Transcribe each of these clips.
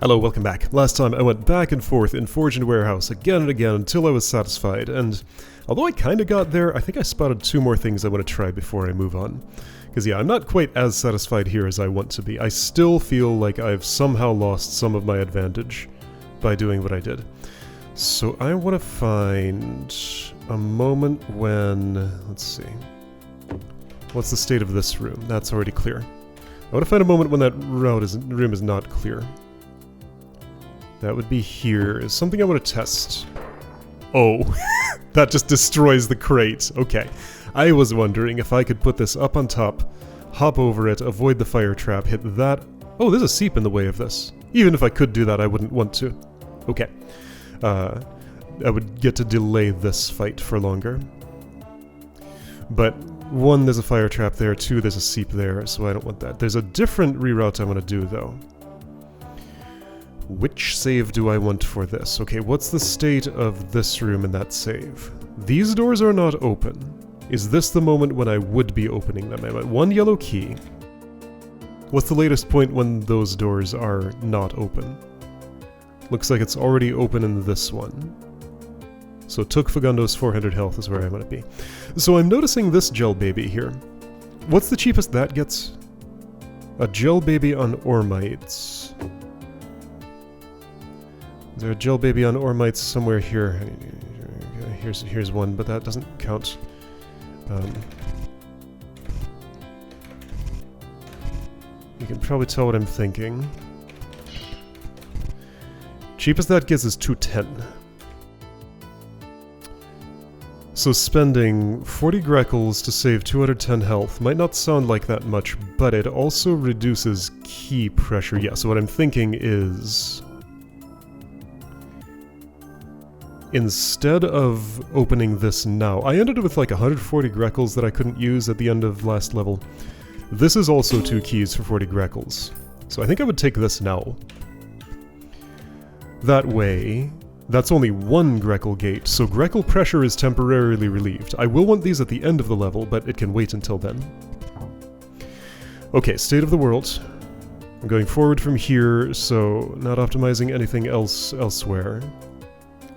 Hello, welcome back. Last time I went back and forth in Forge and Warehouse again and again until I was satisfied, and although I kinda got there, I think I spotted two more things I want to try before I move on. Because yeah, I'm not quite as satisfied here as I want to be. I still feel like I've somehow lost some of my advantage by doing what I did. So I want to find a moment when... let's see. What's the state of this room? That's already clear. I want to find a moment when that room is not clear. That would be here. Is something I want to test. Oh, that just destroys the crate. Okay. I was wondering if I could put this up on top, hop over it, avoid the fire trap, hit that... Oh, there's a seep in the way of this. Even if I could do that, I wouldn't want to. Okay. I would get to delay this fight for longer. But, one, there's a fire trap there, two, there's a seep there, so I don't want that. There's a different reroute I want to do, though. Which save do I want for this? Okay, what's the state of this room in that save? These doors are not open. Is this the moment when I would be opening them? I'm at one yellow key. What's the latest point when those doors are not open? Looks like it's already open in this one. So took Fagundo's 400 health is where I'm going to be. So I'm noticing this gel baby here. What's the cheapest that gets? A gel baby on Ormites. Is there a gel baby on Ormites somewhere here? Here's one, but that doesn't count. You can probably tell what I'm thinking. Cheapest that gets is 210. So spending 40 Greckles to save 210 health might not sound like that much, but it also reduces key pressure. Yeah, so what I'm thinking is... instead of opening this now, I ended up with like 140 Greckles that I couldn't use at the end of last level. This is also 2 keys for 40 Greckles. So I think I would take this now. That way, that's only 1 Greckle gate, so Greckle pressure is temporarily relieved. I will want these at the end of the level, but it can wait until then. Okay, state of the world. I'm going forward from here, so not optimizing anything else elsewhere.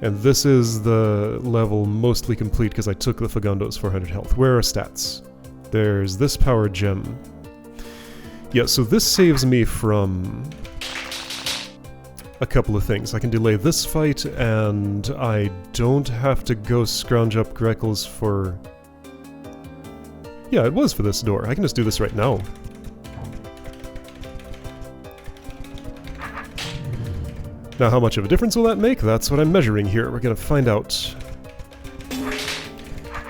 And this is the level mostly complete because I took the Fagundo's 400 health. Where are stats? There's this power gem. Yeah, so this saves me from a couple of things. I can delay this fight, and I don't have to go scrounge up Greckles for... yeah, it was for this door. I can just do this right now. Now, how much of a difference will that make? That's what I'm measuring here. We're gonna find out.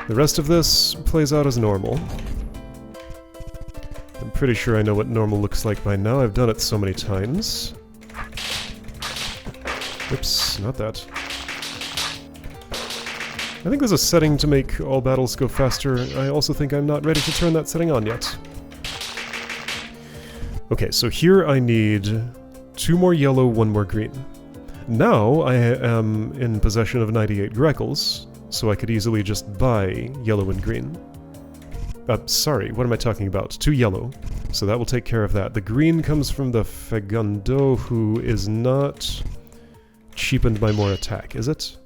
The rest of this plays out as normal. I'm pretty sure I know what normal looks like by now. I've done it so many times. Oops, not that. I think there's a setting to make all battles go faster. I also think I'm not ready to turn that setting on yet. Okay, so here I need 2 more yellow, 1 more green. Now I am in possession of 98 Greckles, so I could easily just buy yellow and green. Sorry, what am I talking about? 2 yellow, so that will take care of that. The green comes from the Fagundo, who is not cheapened by more attack, is it?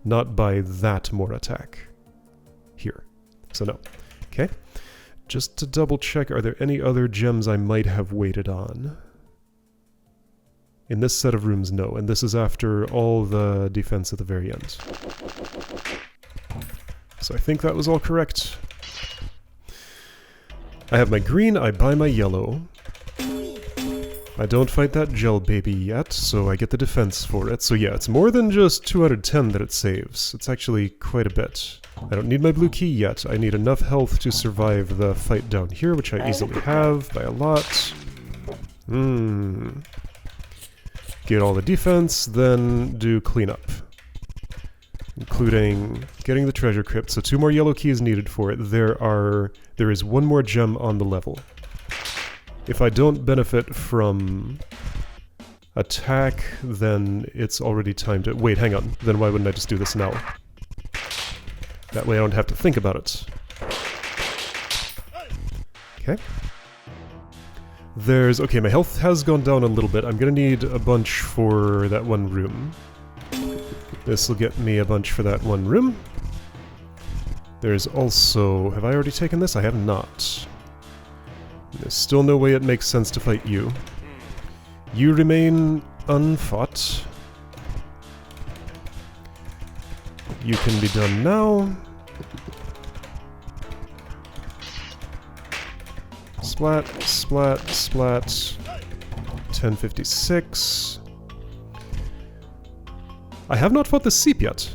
Not by that more attack. Here. So no. Okay. Just to double check, are there any other gems I might have waited on? In this set of rooms, no. And this is after all the defense at the very end. So I think that was all correct. I have my green, I buy my yellow. I don't fight that gel baby yet, so I get the defense for it. So yeah, it's more than just 210 that it saves. It's actually quite a bit. I don't need my blue key yet. I need enough health to survive the fight down here, which I easily have by a lot. Get all the defense, then do cleanup. Including getting the treasure crypt. So 2 more yellow keys needed for it. There is 1 more gem on the level. If I don't benefit from attack, then it's already time to... wait, hang on. Then why wouldn't I just do this now? That way I don't have to think about it. Okay. There's... Okay, my health has gone down a little bit. I'm gonna need a bunch for that one room. This will get me a bunch for that one room. There's also... Have I already taken this? I have not. There's still no way it makes sense to fight you. You remain unfought. You can be done now. Splat, splat, splat. 1056. I have not fought the Seep yet.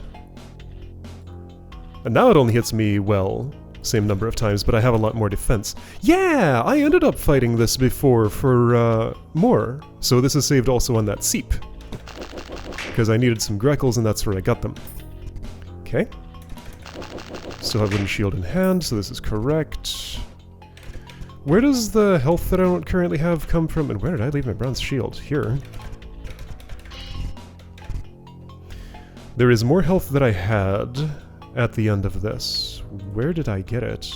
And now it only hits me, well, same number of times, but I have a lot more defense. Yeah! I ended up fighting this before for, more. So this is saved also on that Seep. Because I needed some Greckles and that's where I got them. Okay. Still have Wooden Shield in hand, so this is correct. Where does the health that I don't currently have come from? And where did I leave my Bronze Shield? Here. There is more health that I had at the end of this. Where did I get it?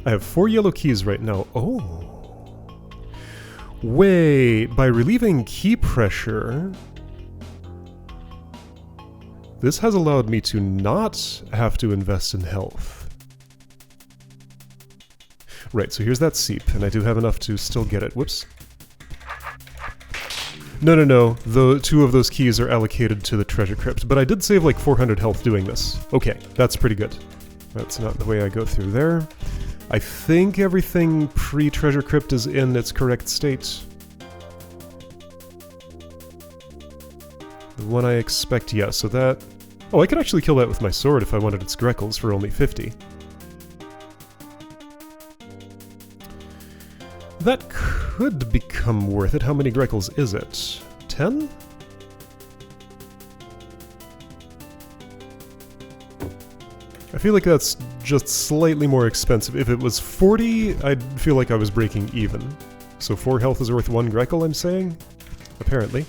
I have 4 yellow keys right now. Oh. Wait, by relieving key pressure... This has allowed me to not have to invest in health. Right, so here's that Seep, and I do have enough to still get it. Whoops. No. The 2 of those keys are allocated to the treasure crypt, but I did save like 400 health doing this. Okay, that's pretty good. That's not the way I go through there. I think everything pre-treasure crypt is in its correct state. The one I expect, yeah, so that... Oh, I could actually kill that with my sword if I wanted its Greckles for only 50. That could become worth it. How many Greckles is it? 10? I feel like that's just slightly more expensive. If it was 40, I'd feel like I was breaking even. So 4 health is worth 1 Greckle, I'm saying? Apparently.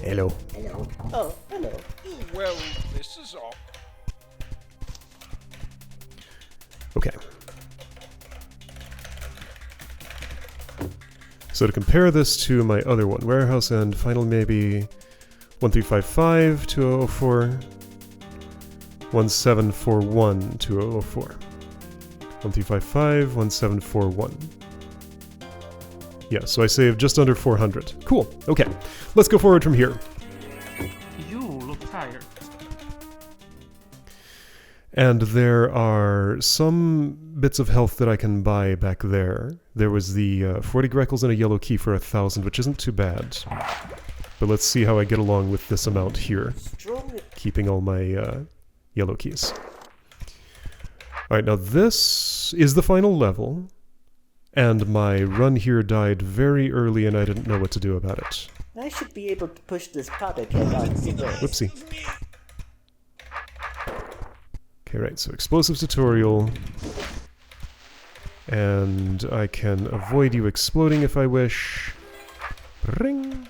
Hello. Hello. Oh, hello. Well, this is all. Okay. So to compare this to my other one, Warehouse and Final maybe 1355, 2004, 1741, 2004. 1355, 1741. Yeah, so I saved just under 400. Cool, okay. Let's go forward from here. You look tired. And there are some bits of health that I can buy back there. There was the 40 Greckles and a yellow key for 1,000, which isn't too bad. But let's see how I get along with this amount here. Keeping all my yellow keys. Alright, now this is the final level. And my run here died very early and I didn't know what to do about it. I should be able to push this powder keg out of the way. Whoopsie. Okay, right, so explosives tutorial. And I can avoid you exploding if I wish. Ring.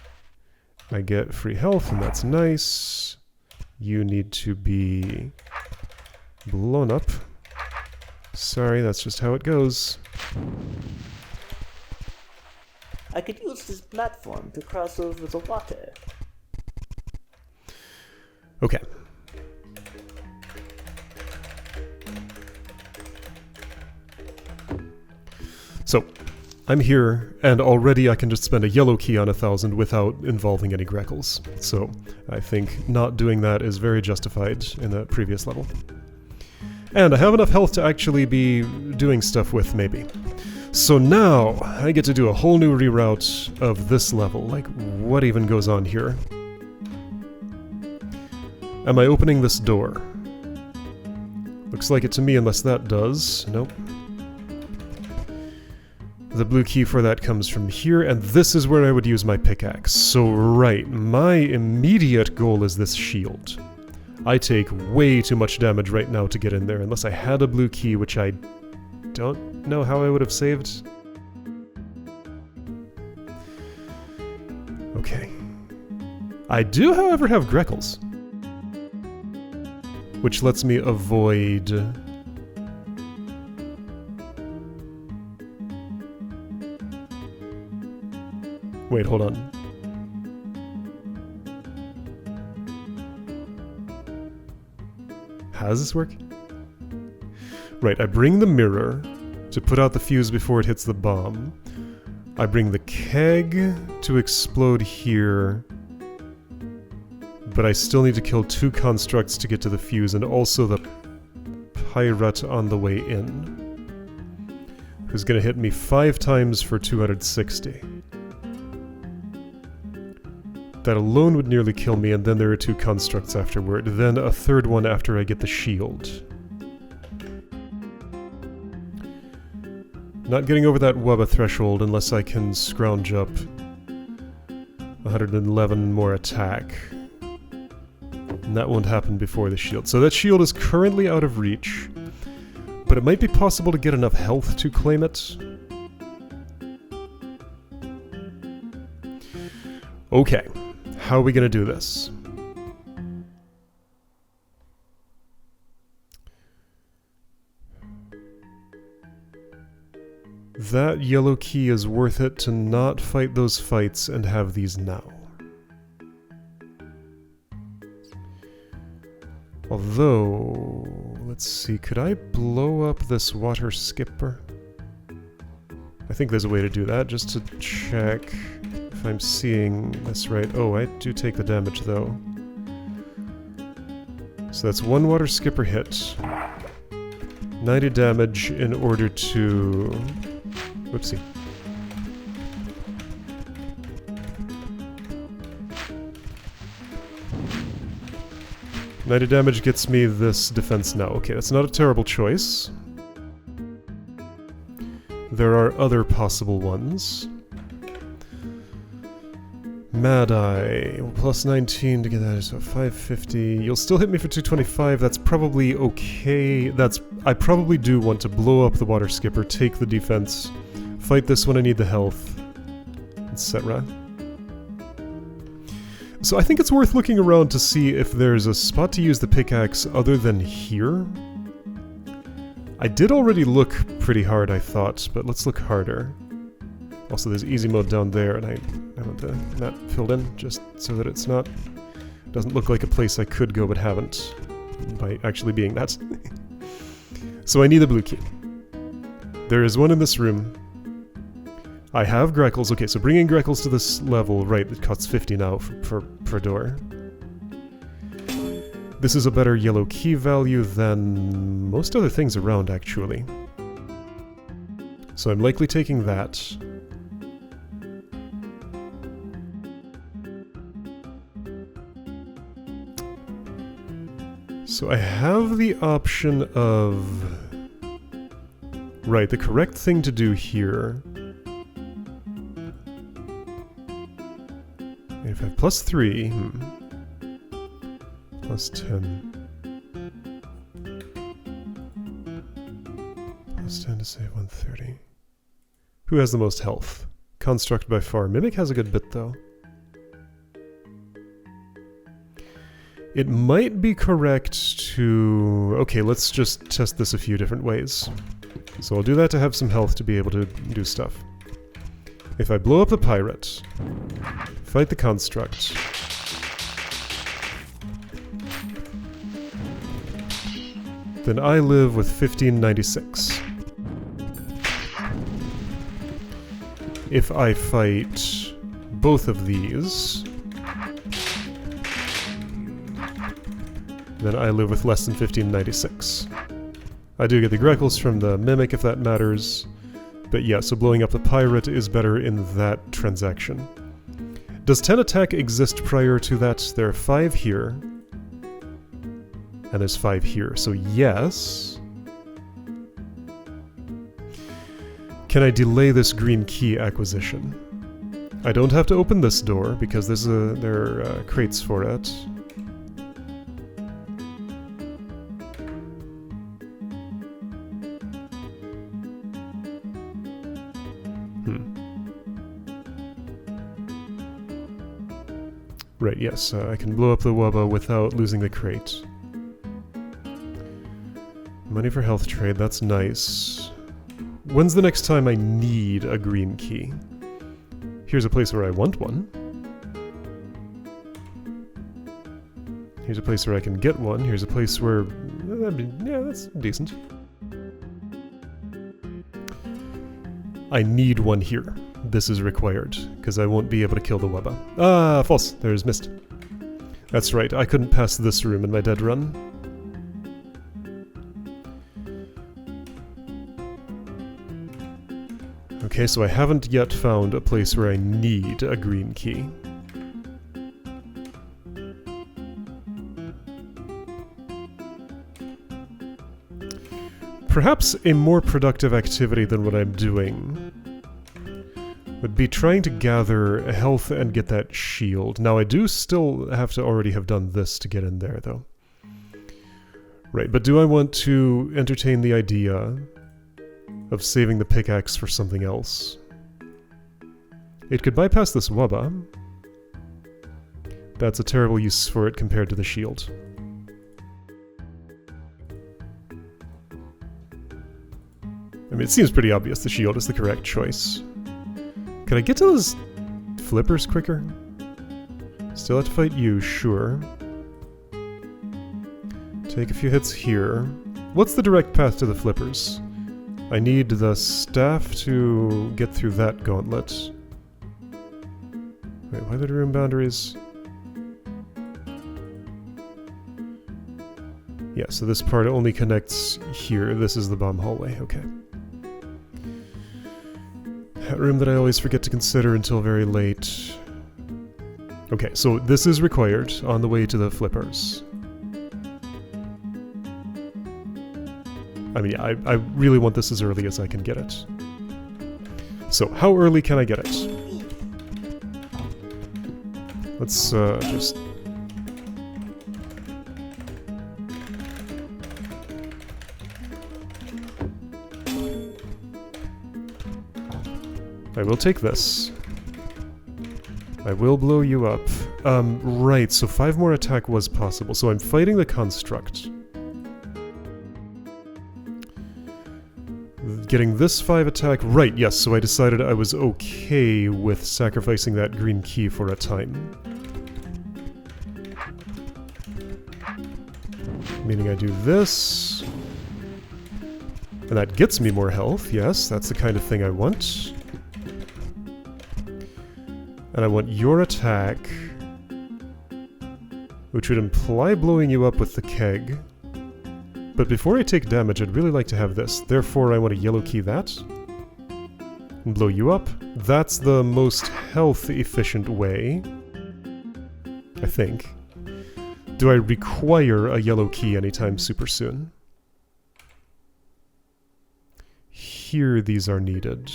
I get free health, and that's nice. You need to be blown up. Sorry, that's just how it goes. I could use this platform to cross over the water. Okay. So, I'm here, and already I can just spend a yellow key on 1,000 without involving any Greckles. So, I think not doing that is very justified in a previous level. And I have enough health to actually be doing stuff with, maybe. So now, I get to do a whole new reroute of this level. Like, what even goes on here? Am I opening this door? Looks like it to me, unless that does. Nope. The blue key for that comes from here, and this is where I would use my pickaxe. So right, my immediate goal is this shield. I take way too much damage right now to get in there, unless I had a blue key, which I don't know how I would have saved. Okay. I do, however, have Greckles, which lets me avoid Wait, hold on. How does this work? Right, I bring the mirror to put out the fuse before it hits the bomb. I bring the keg to explode here. But I still need to kill 2 constructs to get to the fuse, and also the pirate on the way in, who's gonna hit me 5 times for 260. That alone would nearly kill me, and then there are 2 constructs afterward, then a 3rd one after I get the shield. Not getting over that Wubba threshold unless I can scrounge up 111 more attack. And that won't happen before the shield. So that shield is currently out of reach, but it might be possible to get enough health to claim it. Okay, how are we gonna do this? That yellow key is worth it to not fight those fights and have these now. Although, let's see, could I blow up this water skipper? I think there's a way to do that, just to check if I'm seeing this right. Oh, I do take the damage though. So that's 1 water skipper hit. 90 damage in order to... Whoopsie. .90 damage gets me this defense now. Okay, that's not a terrible choice. There are other possible ones. Mad Eye, plus 19 to get that, so 550. You'll still hit me for 225, that's probably okay. I probably do want to blow up the water skipper, take the defense, fight this when I need the health, etc. So I think it's worth looking around to see if there's a spot to use the pickaxe other than here. I did already look pretty hard, I thought, but let's look harder. Also, there's easy mode down there, and I want that filled in, just so that it's not... doesn't look like a place I could go but haven't, by actually being that. So I need the blue key. There is one in this room. I have Greckles. Okay, so bringing Greckles to this level, right, it costs 50 now per door. This is a better yellow key value than most other things around, actually. So I'm likely taking that. So I have the option of... Right, the correct thing to do here... If I have plus 3... Plus 10... Plus 10 to save 130... Who has the most health? Construct by far. Mimic has a good bit, though. It might be correct to... Okay, let's just test this a few different ways. So I'll do that to have some health to be able to do stuff. If I blow up the pirate, fight the construct, then I live with 1596. If I fight both of these, then I live with less than 1596. I do get the Greckles from the Mimic if that matters, but yeah, so blowing up the pirate is better in that transaction. Does 10 attack exist prior to that? There are 5 here, and there's 5 here, so yes. Can I delay this green key acquisition? I don't have to open this door, because there are crates for it. Right, yes, I can blow up the Wubba without losing the crate. Money for health trade, that's nice. When's the next time I need a green key? Here's a place where I want one. Here's a place where I can get one. Here's a place where... yeah, that's decent. I need one here. This is required, because I won't be able to kill the Webba. Ah, false. There's mist. That's right, I couldn't pass this room in my dead run. Okay, so I haven't yet found a place where I need a green key. Perhaps a more productive activity than what I'm doing would be trying to gather health and get that shield. Now, I do still have to already have done this to get in there, though. Right, but do I want to entertain the idea of saving the pickaxe for something else? It could bypass this Wubba. That's a terrible use for it compared to the shield. I mean, it seems pretty obvious the shield is the correct choice. Can I get to those flippers quicker? Still have to fight you, sure. Take a few hits here. What's the direct path to the flippers? I need the staff to get through that gauntlet. Wait, why the room boundaries? Yeah, so this part only connects here. This is the bomb hallway, okay. That room that I always forget to consider until very late. Okay, so this is required on the way to the flippers. I mean, yeah, I really want this as early as I can get it. So, how early can I get it? Let's just... I will take this. I will blow you up. Right, so 5 more attack was possible. So I'm fighting the construct. Getting this 5 attack... Right, yes, so I decided I was okay with sacrificing that green key for a time. Meaning I do this. And that gets me more health, yes, that's the kind of thing I want. And I want your attack, which would imply blowing you up with the keg. But before I take damage, I'd really like to have this. Therefore, I want to yellow key that. And blow you up. That's the most health-efficient way, I think. Do I require a yellow key anytime super soon? Here, these are needed.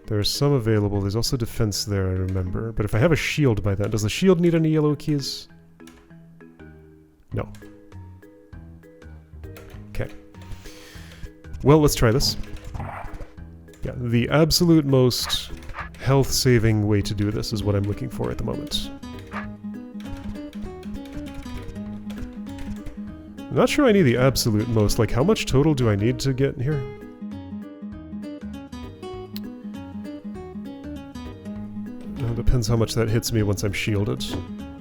There are some available. There's also defense there, I remember. But if I have a shield by then, does the shield need any yellow keys? No. Okay. Well, let's try this. Yeah, the absolute most health-saving way to do this is what I'm looking for at the moment. I'm not sure I need the absolute most. Like, how much total do I need to get here? Depends how much that hits me once I'm shielded.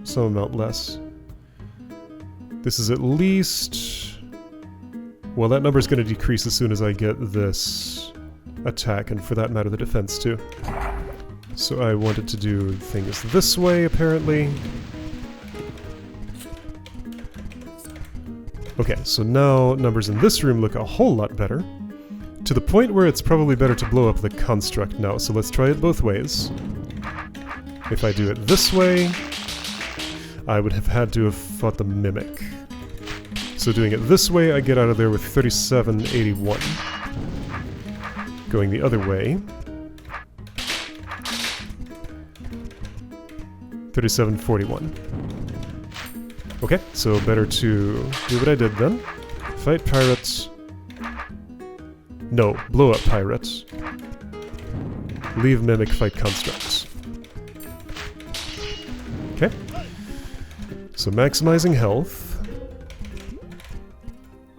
Some amount less. This is at least... Well, that number's going to decrease as soon as I get this attack, and for that matter, the defense too. So I wanted to do things this way, apparently. Okay, so now numbers in this room look a whole lot better. To the point where it's probably better to blow up the construct now, so let's try it both ways. If I do it this way, I would have had to have fought the Mimic. So doing it this way, I get out of there with 3781. Going the other way, 3741. Okay, so better to do what I did then. Fight pirates. No, blow up pirates. Leave Mimic, fight constructs. Okay. So maximizing health.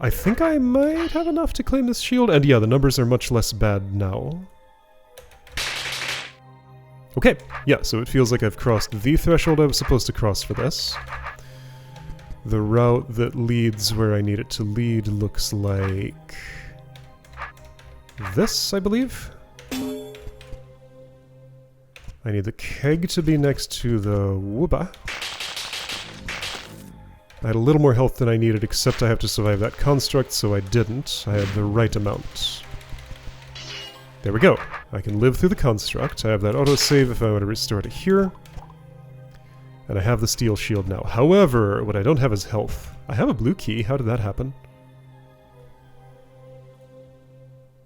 I think I might have enough to claim this shield, and yeah, the numbers are much less bad now. Okay, yeah, so it feels like I've crossed the threshold I was supposed to cross for this. The route that leads where I need it to lead looks like this, I believe. I need the keg to be next to the wooba. I had a little more health than I needed, except I have to survive that construct, so I didn't. I had the right amount. There we go. I can live through the construct. I have that autosave if I want to restore to here. And I have the steel shield now. However, what I don't have is health. I have a blue key. How did that happen?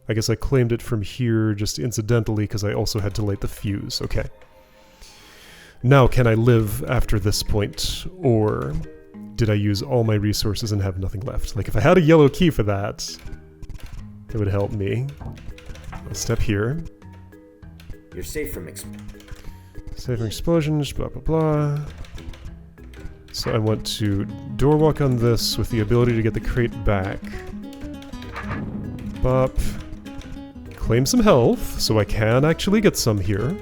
I guess I claimed it from here just incidentally because I also had to light the fuse. Okay. Now can I live after this point? Or did I use all my resources and have nothing left? Like if I had a yellow key for that, it would help me. I'll step here. You're safe from Safe from explosions, blah blah blah. So I want to door walk on this with the ability to get the crate back. Bop. Claim some health, so I can actually get some here.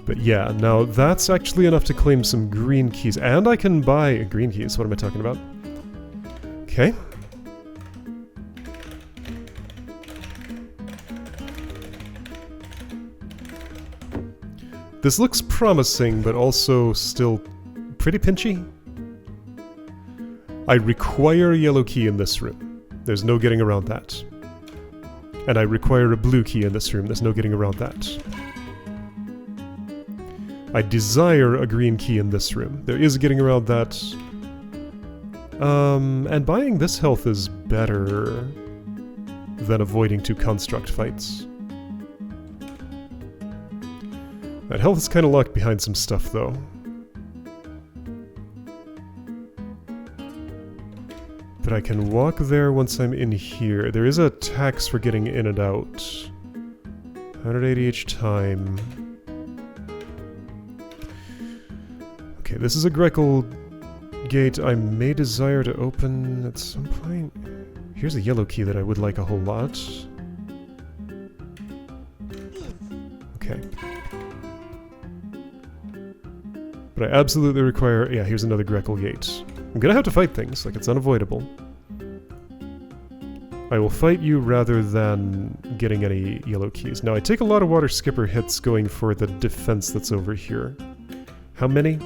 But yeah, now that's actually enough to claim some green keys. And I can buy green keys, what am I talking about? Okay. This looks promising, but also still pretty pinchy. I require a yellow key in this room. There's no getting around that. And I require a blue key in this room. There's no getting around that. I desire a green key in this room. There is getting around that. And buying this health is better than avoiding 2 construct fights. That health is kind of locked behind some stuff, though. But I can walk there once I'm in here. There is a tax for getting in and out. 180 each time. Okay, this is a Grekel gate I may desire to open at some point. Here's a yellow key that I would like a whole lot. Okay. But I absolutely require... Yeah, here's another Grekel gate. I'm gonna have to fight things, like it's unavoidable. I will fight you rather than getting any yellow keys. Now, I take a lot of water skipper hits going for the defense that's over here. How many?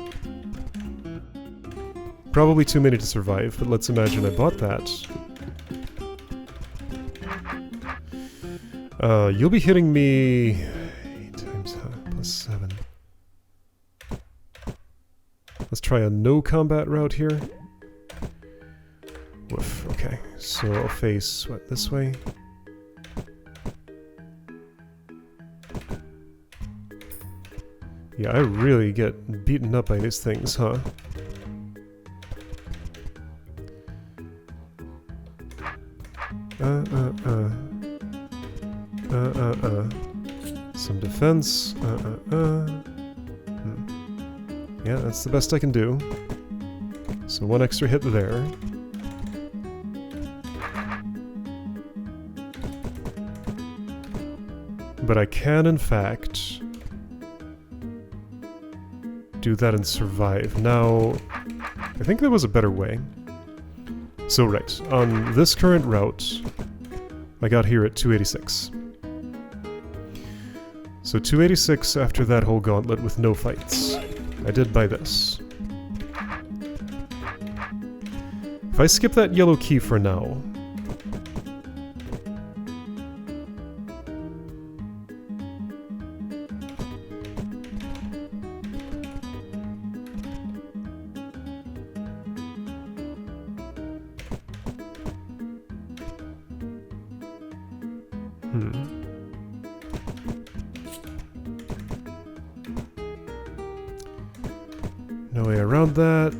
Probably too many to survive, but let's imagine I bought that. You'll be hitting me... 8 times plus 7. Let's try a no combat route here. Woof, okay. So I'll face, what, this way? Yeah, I really get beaten up by these things, huh? Some defense. Yeah, that's the best I can do. So 1 extra hit there. But I can, in fact, do that and survive. Now, I think there was a better way. So right, on this current route, I got here at 286. So 286 after that whole gauntlet with no fights. I did buy this. If I skip that yellow key for now... No way around that.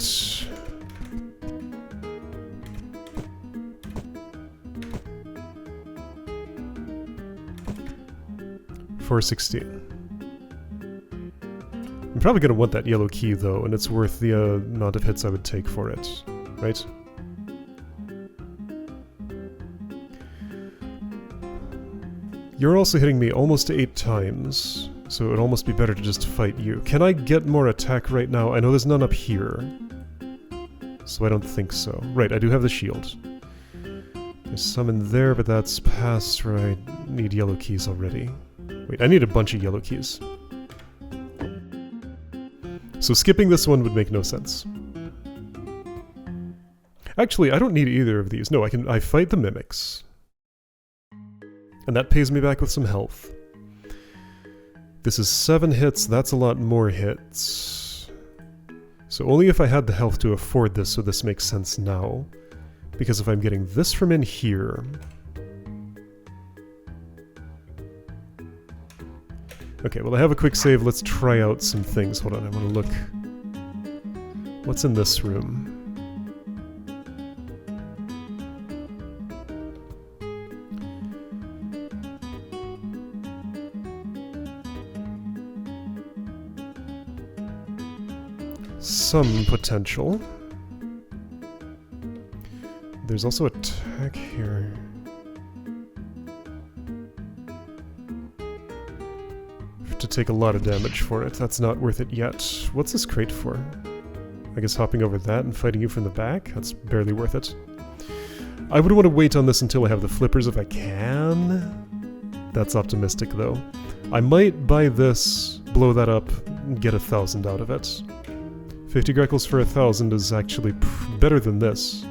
$416. I'm probably going to want that yellow key though, and it's worth the amount of hits I would take for it, right? You're also hitting me almost 8 times, so it would almost be better to just fight you. Can I get more attack right now? I know there's none up here, so I don't think so. Right, I do have the shield. There's some in there, but that's past where I need yellow keys already. Wait, I need a bunch of yellow keys. So skipping this one would make no sense. Actually, I don't need either of these. No, I fight the mimics. And that pays me back with some health. This is 7 hits, that's a lot more hits. So only if I had the health to afford this, so this makes sense now. Because if I'm getting this from in here... Okay, well I have a quick save, let's try out some things. Hold on, I want to look... What's in this room? Some potential. There's also attack here. To take a lot of damage for it. That's not worth it yet. What's this crate for? I guess hopping over that and fighting you from the back? That's barely worth it. I would want to wait on this until I have the flippers if I can. That's optimistic though. I might buy this, blow that up, and get 1,000 out of it. 50 Greckles for 1,000 is actually better than this.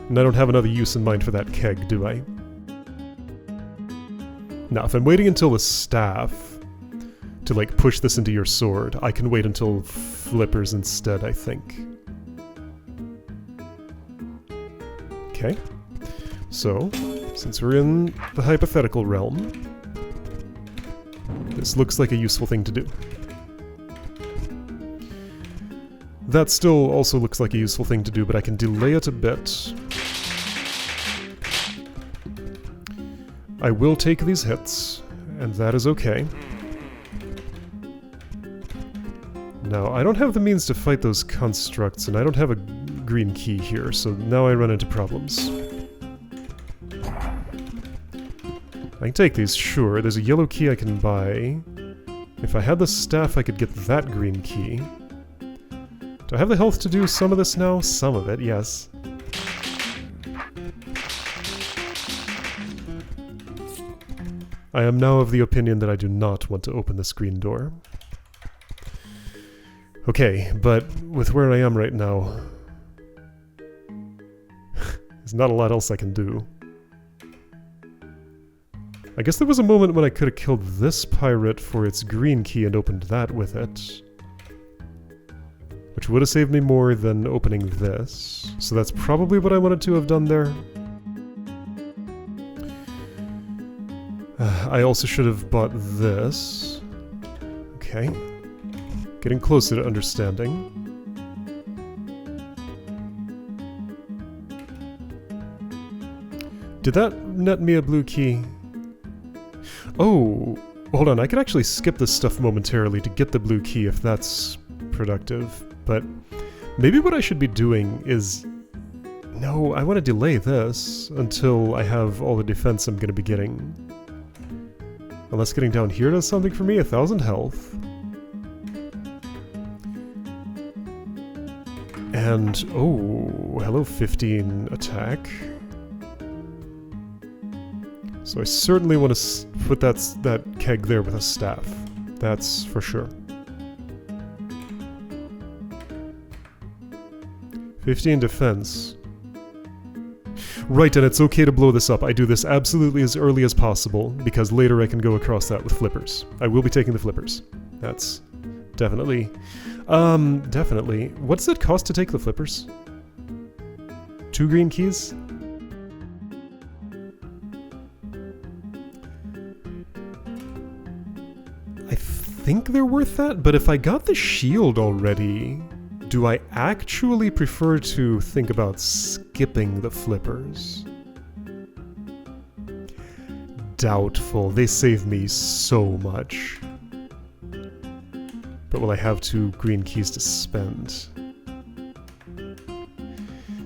And I don't have another use in mind for that keg, do I? Now, if I'm waiting until the staff to, like, push this into your sword, I can wait until flippers instead, I think. Okay. So, since we're in the hypothetical realm, this looks like a useful thing to do. That still also looks like a useful thing to do, but I can delay it a bit. I will take these hits, and that is okay. Now, I don't have the means to fight those constructs, and I don't have a green key here, so now I run into problems. I can take these, sure. There's a yellow key I can buy. If I had the staff, I could get that green key. Do I have the health to do some of this now? Some of it, yes. I am now of the opinion that I do not want to open this green door. Okay, but with where I am right now, there's not a lot else I can do. I guess there was a moment when I could have killed this pirate for its green key and opened that with it. Which would have saved me more than opening this. So that's probably what I wanted to have done there. I also should have bought this. Okay. Getting closer to understanding. Did that net me a blue key? Oh, hold on, I could actually skip this stuff momentarily to get the blue key if that's productive. But maybe what I should be doing is... No, I want to delay this until I have all the defense I'm going to be getting. Unless getting down here does something for me, 1,000 health. And, oh, hello 15 attack. So I certainly want to put that keg there with a staff. That's for sure. 15 defense. Right, and it's okay to blow this up. I do this absolutely as early as possible, because later I can go across that with flippers. I will be taking the flippers. That's definitely... definitely. What does it cost to take the flippers? 2 green keys? I think they're worth that, but if I got the shield already... Do I actually prefer to think about skipping the flippers? Doubtful. They save me so much. But will I have 2 green keys to spend?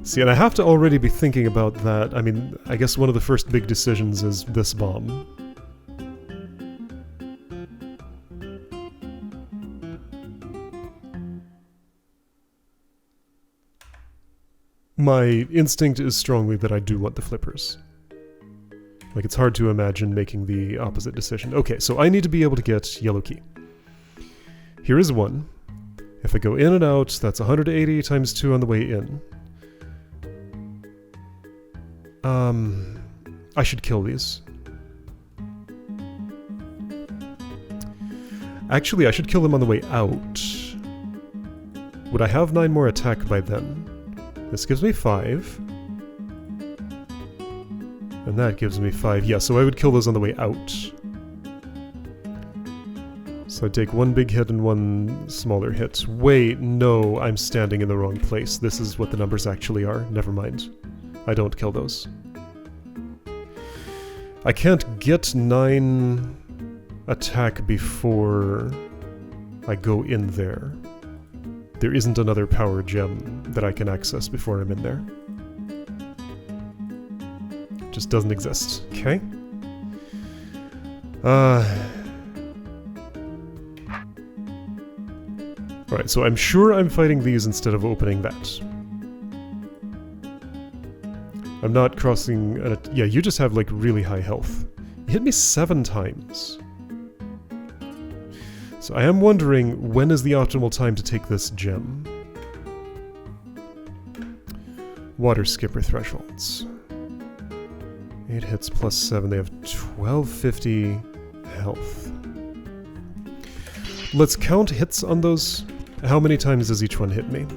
See, and I have to already be thinking about that. I mean, I guess one of the first big decisions is this bomb. my instinct is strongly that I do want the flippers. Like, it's hard to imagine making the opposite decision. Okay, so I need to be able to get yellow key. Here is 1. If I go in and out, that's 180 times 2 on the way in. I should kill these. Actually, I should kill them on the way out. Would I have 9 more attack by then? This gives me 5. And that gives me 5. Yeah, so I would kill those on the way out. So I'd take 1 big hit and 1 smaller hit. Wait, no, I'm standing in the wrong place. This is what the numbers actually are. Never mind. I don't kill those. I can't get 9 attack before I go in there. There isn't another power gem that I can access before I'm in there. Just doesn't exist. Okay. Alright, so I'm sure I'm fighting these instead of opening that. I'm not crossing... yeah, you just have, like, really high health. You hit me 7 times. So I am wondering, when is the optimal time to take this gem? Water skipper thresholds. 8 hits plus 7, they have 1250 health. Let's count hits on those. How many times does each one hit me?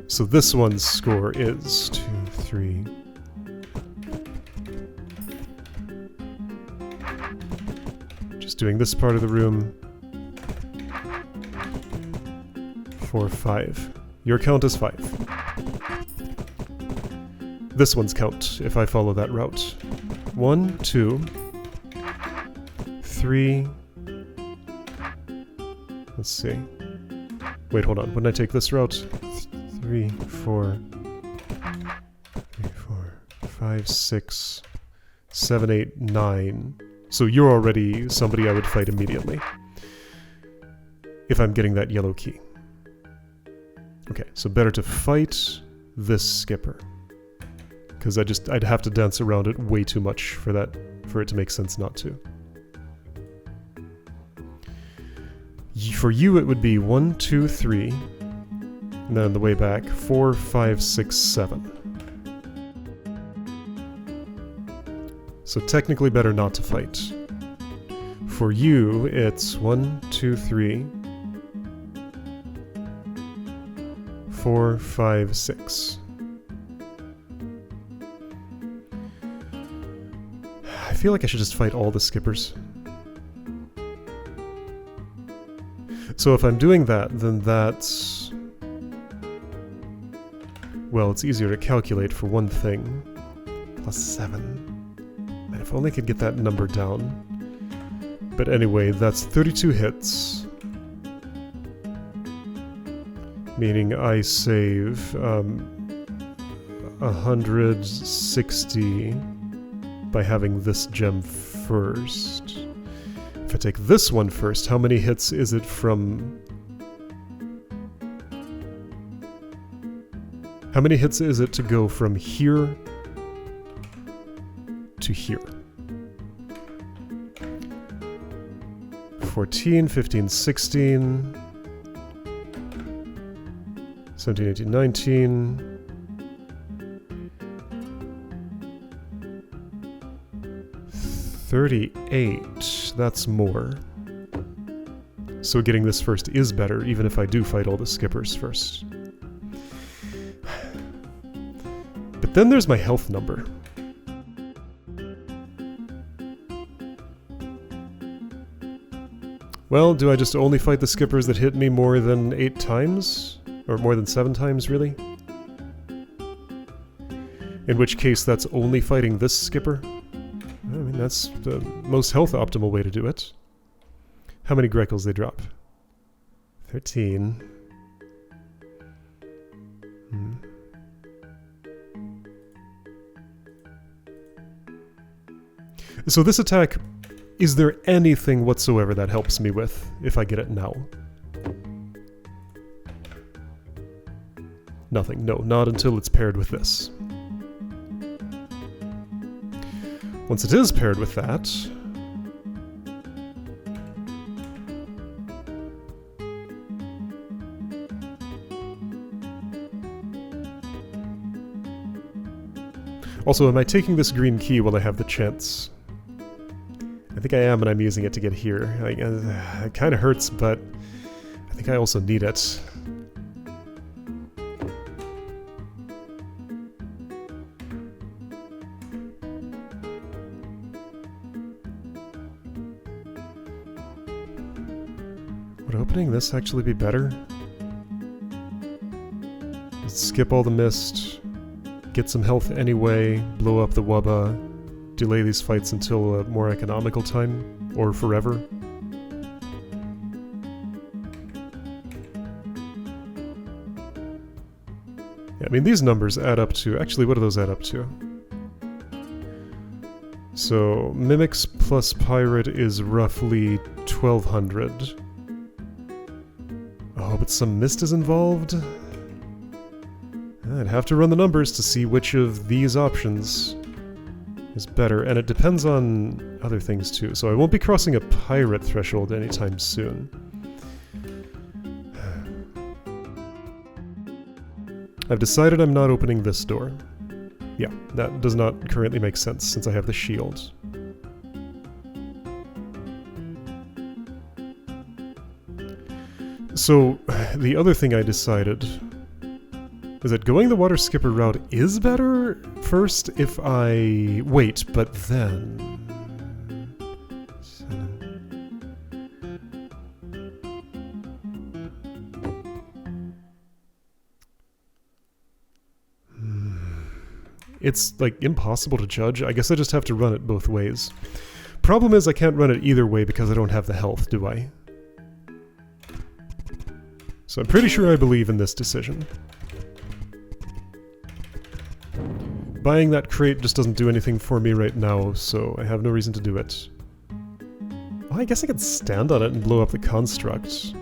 So this one's score is 2, 3... Just doing this part of the room. 4, 5. Your count is 5. This one's count, if I follow that route. 1, 2, 3... Let's see. Wait, hold on. When I take this route... 3, 4... 3, 4... 5, 6... 7, 8, 9... So you're already somebody I would fight immediately. If I'm getting that yellow key. Okay, so better to fight this skipper. Because I'd have to dance around it way too much for it to make sense not to. For you it would be 1, 2, 3, and then on the way back, 4, 5, 6, 7. So technically better not to fight. For you, it's 1, 2, 3, 4, 5, 6. I feel like I should just fight all the skippers. So if I'm doing that, then that's... Well, it's easier to calculate for one thing. Plus 7. Man, if only I could get that number down. But anyway, that's 32 hits. Meaning I save 160 by having this gem first. If I take this one first, how many hits is it from... How many hits is it to go from here to here? 14, 15, 16... 17, 18, 19... 38, that's more. So getting this first is better, even if I do fight all the skippers first. But then there's my health number. Well, do I just only fight the skippers that hit me more than 8 times? Or more than 7 times, really? In which case, that's only fighting this skipper? I mean, that's the most health optimal way to do it. How many Greckles they drop? 13. So this attack, is there anything whatsoever that helps me with if I get it now? Nothing. No, not until it's paired with this. Once it is paired with that... Also, am I taking this green key while I have the chance? I think I am, and I'm using it to get here. It kind of hurts, but I think I also need it. Would opening this actually be better? Let's skip all the mist. Get some health anyway, blow up the Wubba, delay these fights until a more economical time, or forever. Yeah, I mean, these numbers add up to... Actually, what do those add up to? So, Mimics plus Pirate is roughly 1200. Oh, but some mist is involved? I'd have to run the numbers to see which of these options is better, and it depends on other things too, so I won't be crossing a pirate threshold anytime soon. I've decided I'm not opening this door. Yeah, that does not currently make sense since I have the shield. So, the other thing I decided is that going the water skipper route is better first if I wait, but then... It's, like, impossible to judge. I guess I just have to run it both ways. Problem is I can't run it either way because I don't have the health, do I? So I'm pretty sure I believe in this decision. Buying that crate just doesn't do anything for me right now, so I have no reason to do it. Oh, I guess I could stand on it and blow up the construct,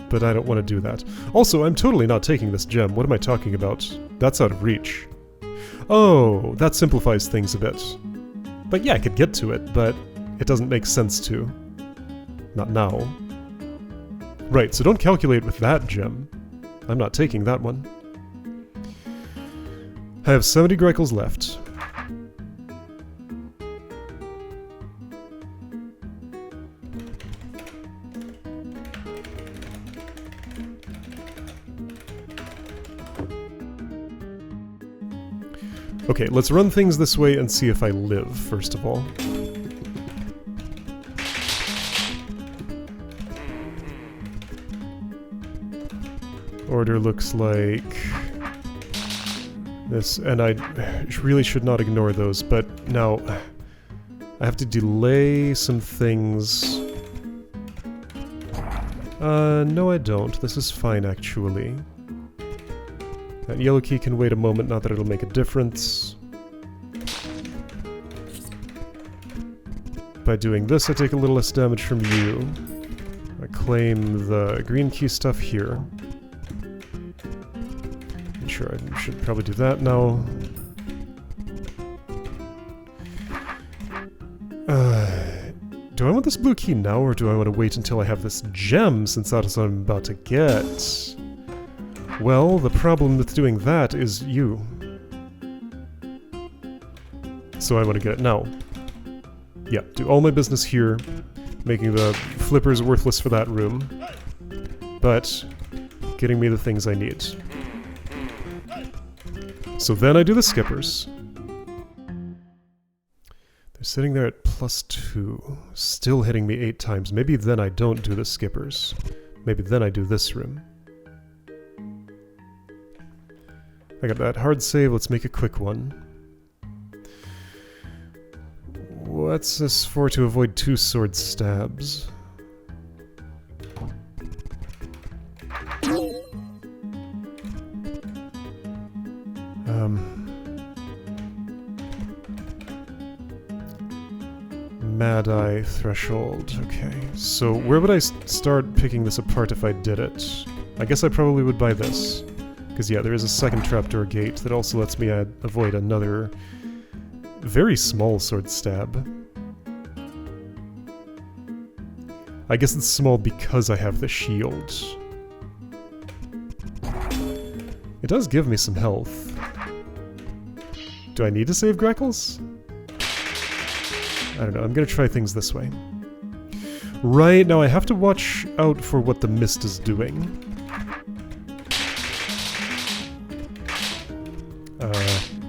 but I don't want to do that. Also, I'm totally not taking this gem. What am I talking about? That's out of reach. Oh, that simplifies things a bit. But yeah, I could get to it, but it doesn't make sense to. Not now. Right, so don't calculate with that gem. I'm not taking that one. I have 70 Greikles left. Okay, let's run things this way and see if I live, first of all. Order looks like... this, and I really should not ignore those, but now I have to delay some things. No I don't. This is fine, actually. That yellow key can wait a moment, not that it'll make a difference. By doing this, I take a little less damage from you. I claim the green key stuff here. Sure, I should probably do that now. Do I want this blue key now, or do I want to wait until I have this gem, since that is what I'm about to get? Well, the problem with doing that is you. So I want to get it now. Yeah, do all my business here, making the flippers worthless for that room, but getting me the things I need. So then I do the skippers. They're sitting there at +2, still hitting me 8 times. Maybe then I don't do the skippers. Maybe then I do this room. I got that hard save, let's make a quick one. What's this for? To avoid 2 sword stabs. Mad Eye Threshold. Okay, so where would I start picking this apart if I did it? I guess I probably would buy this. Because yeah, there is a second trapdoor gate that also lets me avoid another very small sword stab. I guess it's small because I have the shield. It does give me some health. Do I need to save Greckles? I don't know, I'm gonna try things this way. Right, now I have to watch out for what the mist is doing.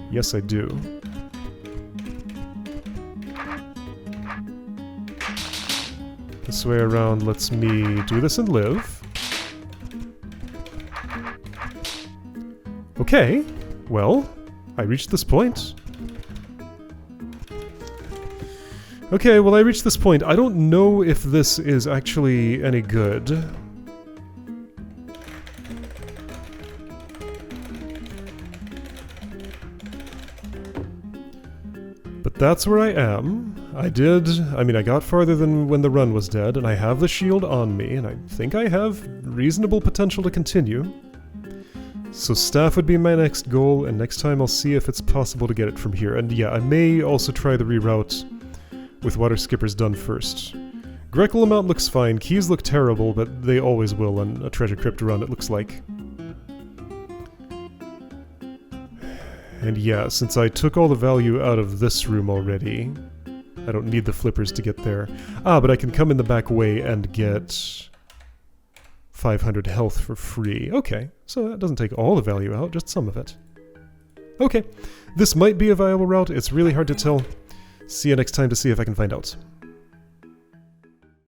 Yes I do. This way around lets me do this and live. Okay, well, I reached this point. Okay, well I reached this point. I don't know if this is actually any good. But that's where I am. I got farther than when the run was dead, and I have the shield on me, and I think I have reasonable potential to continue. So staff would be my next goal, and next time I'll see if it's possible to get it from here. And yeah, I may also try the reroute with Water Skippers done first. Greckle amount looks fine, keys look terrible, but they always will on a Treasure Crypt run, it looks like. And yeah, since I took all the value out of this room already, I don't need the flippers to get there. Ah, but I can come in the back way and get 500 health for free. Okay, so that doesn't take all the value out, just some of it. Okay, this might be a viable route, it's really hard to tell. See you next time to see if I can find out.